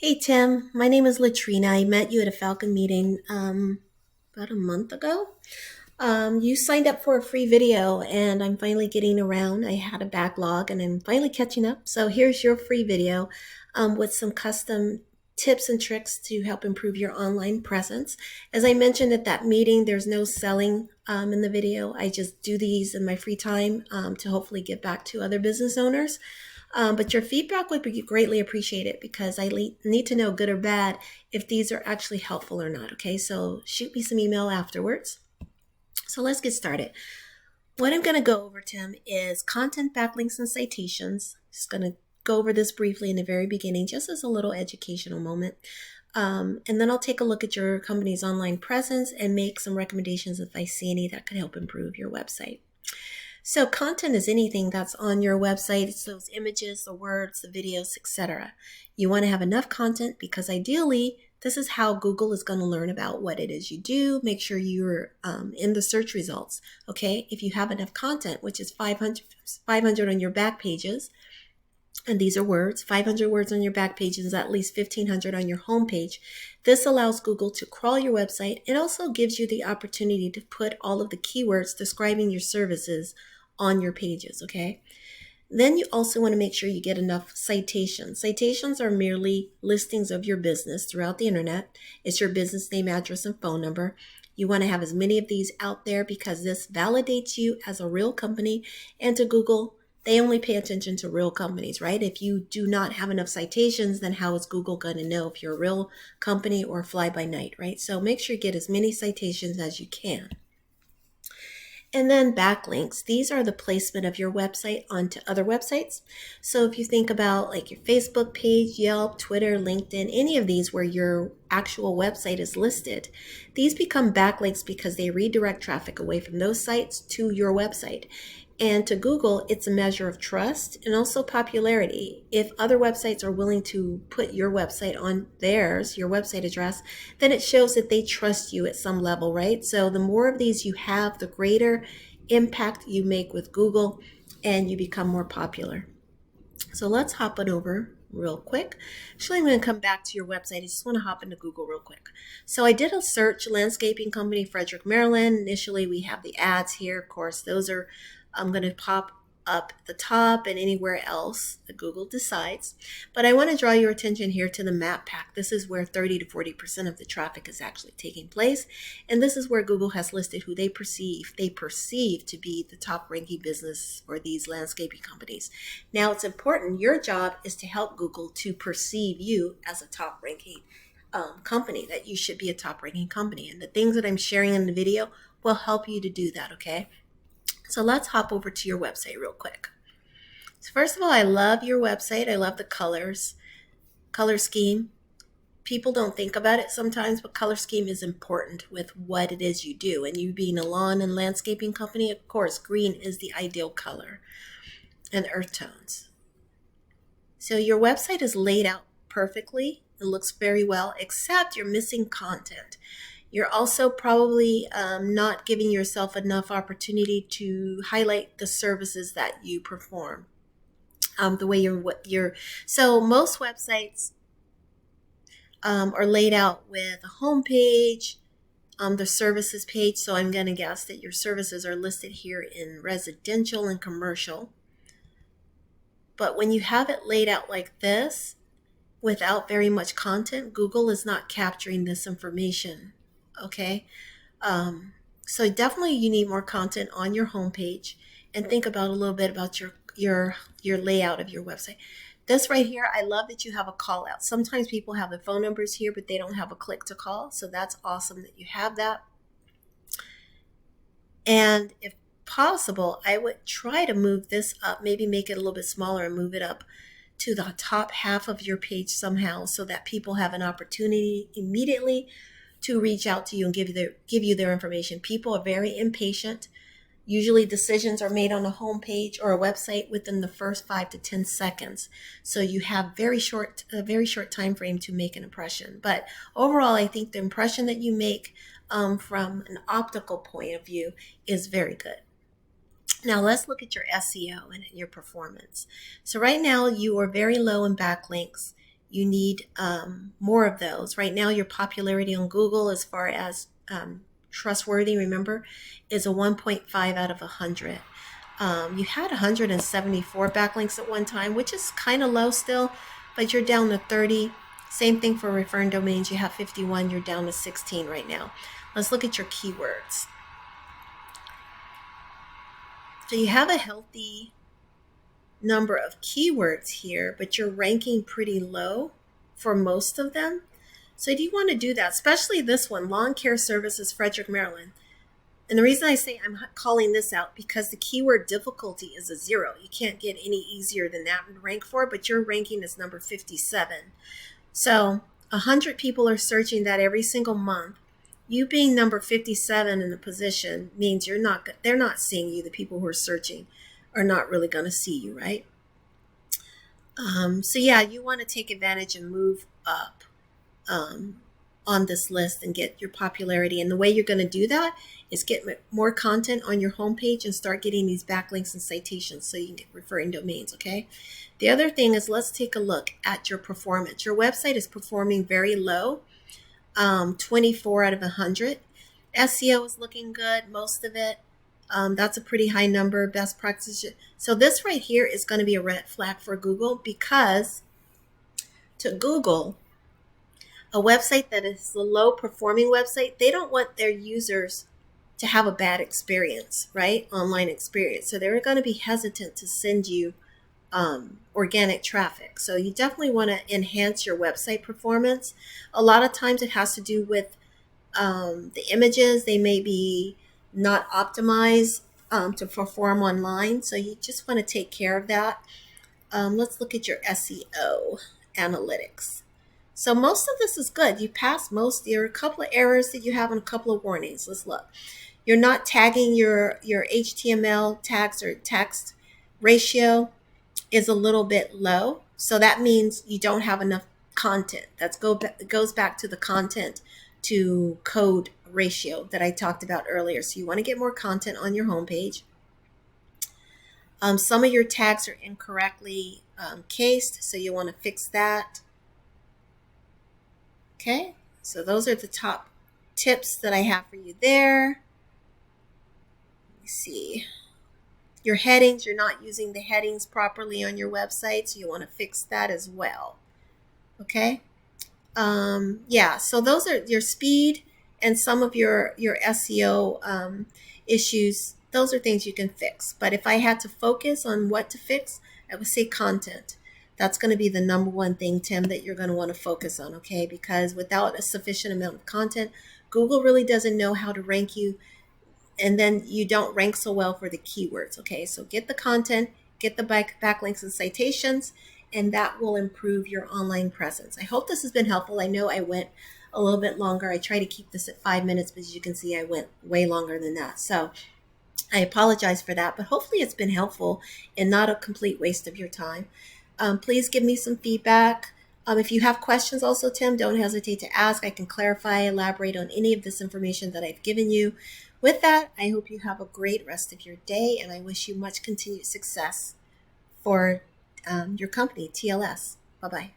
Hey Tim, my name is Latrina. I met you at a Falcon meeting about a month ago. You signed up for a free video, and I'm finally getting around. I had a backlog, and I'm finally catching up. So here's your free video with some custom tips and tricks to help improve your online presence. As I mentioned at that meeting, there's no selling in the video. I just do these in my free time to hopefully get back to other business owners. But your feedback would be greatly appreciated because need to know, good or bad, if these are actually helpful or not. Okay, so shoot me some email afterwards. So let's get started. What I'm going to go over, Tim, is content backlinks and citations. Just going to go over this briefly in the very beginning, just as a little educational moment. And then I'll take a look at your company's online presence and make some recommendations if I see any that could help improve your website. So content is anything that's on your website. It's those images, the words, the videos, etc. You want to have enough content because ideally, this is how Google is going to learn about what it is you do. Make sure you're in the search results. Okay, if you have enough content, which is 500 on your back pages, and these are words, 500 words on your back pages, at least 1,500 on your home page. This allows Google to crawl your website. It also gives you the opportunity to put all of the keywords describing your services on your pages, okay? Then you also want to make sure you get enough citations. Citations are merely listings of your business throughout the internet. It's your business name, address, and phone number. You want to have as many of these out there because this validates you as a real company, and to Google, they only pay attention to real companies, right? If you do not have enough citations, then how is Google going to know if you're a real company or fly by night, right? So make sure you get as many citations as you can. And then backlinks. These are the placement of your website onto other websites. So if you think about like your Facebook page, Yelp, Twitter, LinkedIn, any of these where your actual website is listed, these become backlinks because they redirect traffic away from those sites to your website. And to Google, it's a measure of trust and also popularity. If other websites are willing to put your website on theirs, your website address, then it shows that they trust you at some level, right? So the more of these you have, the greater impact you make with Google and you become more popular. So let's hop it over real quick. Actually, I'm going to come back to your website. I just want to hop into Google real quick. So I did a search, landscaping company, Frederick, Maryland. Initially, we have the ads here. Of course, those are I'm going to pop up at the top and anywhere else that Google decides. But I want to draw your attention here to the map pack. This is where 30 to 40% of the traffic is actually taking place. And this is where Google has listed who they perceive to be the top ranking business for these landscaping companies. Now it's important, your job is to help Google to perceive you as a top ranking company, that you should be a top ranking company. And the things that I'm sharing in the video will help you to do that, okay? So let's hop over to your website real quick. So first of all, I love your website. I love the colors, color scheme. People don't think about it sometimes, but color scheme is important with what it is you do. And you being a lawn and landscaping company, of course, green is the ideal color, and earth tones. So your website is laid out perfectly. It looks very well, except you're missing content. You're also probably not giving yourself enough opportunity to highlight the services that you perform. The way so most websites are laid out with a home page, the services page. So I'm going to guess that your services are listed here in residential and commercial. But when you have it laid out like this, without very much content, Google is not capturing this information. Okay, so definitely you need more content on your homepage, and think about a little bit about your layout of your website. This right here, I love that you have a call out. Sometimes people have the phone numbers here, but they don't have a click to call. So that's awesome that you have that. And if possible, I would try to move this up, maybe make it a little bit smaller and move it up to the top half of your page somehow so that people have an opportunity immediately to reach out to you and give you their information. People are very impatient. Usually decisions are made on a home page or a website within the first 5 to 10 seconds. So you have a very short time frame to make an impression. But overall, I think the impression that you make from an optical point of view is very good. Now let's look at your SEO and your performance. So right now you are very low in backlinks. you need more of those. Right now, your popularity on Google, as far as trustworthy, remember, is a 1.5 out of 100. You had 174 backlinks at one time, which is kind of low still, but you're down to 30. Same thing for referring domains. You have 51, you're down to 16 right now. Let's look at your keywords. So you have a healthy number of keywords here, but you're ranking pretty low for most of them. So do you want to do that? Especially this one, Lawn Care Services, Frederick, Maryland. And the reason I say I'm calling this out, because the keyword difficulty is a 0. You can't get any easier than that to rank for, but your ranking is number 57. So 100 people are searching that every single month. You being number 57 in the position means they're not seeing you. The people who are searching are not really going to see you, right? So yeah, you want to take advantage and move up on this list and get your popularity. And the way you're going to do that is get more content on your homepage and start getting these backlinks and citations so you can get referring domains, okay? The other thing is, let's take a look at your performance. Your website is performing very low, 24 out of 100. SEO is looking good, most of it. That's a pretty high number, best practices. So this right here is going to be a red flag for Google, because to Google, a website that is a low performing website, they don't want their users to have a bad experience, right? Online experience. So they're going to be hesitant to send you organic traffic. So you definitely want to enhance your website performance. A lot of times it has to do with the images. They may be not optimized to perform online. So you just want to take care of that. Let's look at your SEO analytics. So most of this is good. You passed most. There are a couple of errors that you have and a couple of warnings. Let's look. You're not tagging your HTML tags, or text ratio is a little bit low. So that means you don't have enough content. It goes back to the content to code ratio that I talked about earlier. So you want to get more content on your homepage. Some of your tags are incorrectly cased, so you want to fix that. Okay, so those are the top tips that I have for you there. Let me see. Your headings, you're not using the headings properly on your website, so you want to fix that as well. Okay, yeah, so those are your speed and some of your SEO issues. Those are things you can fix. But if I had to focus on what to fix, I would say content. That's going to be the number one thing, Tim, that you're going to want to focus on, okay? Because without a sufficient amount of content, Google really doesn't know how to rank you, and then you don't rank so well for the keywords, okay? So get the content, get the backlinks and citations, and that will improve your online presence. I hope this has been helpful. I know I went a little bit longer. I try to keep this at 5 minutes, but as you can see, I went way longer than that. So I apologize for that, but hopefully it's been helpful and not a complete waste of your time. Please give me some feedback. If you have questions also, Tim, don't hesitate to ask. I can clarify, elaborate on any of this information that I've given you. With that, I hope you have a great rest of your day, and I wish you much continued success for your company, TLS. Bye-bye.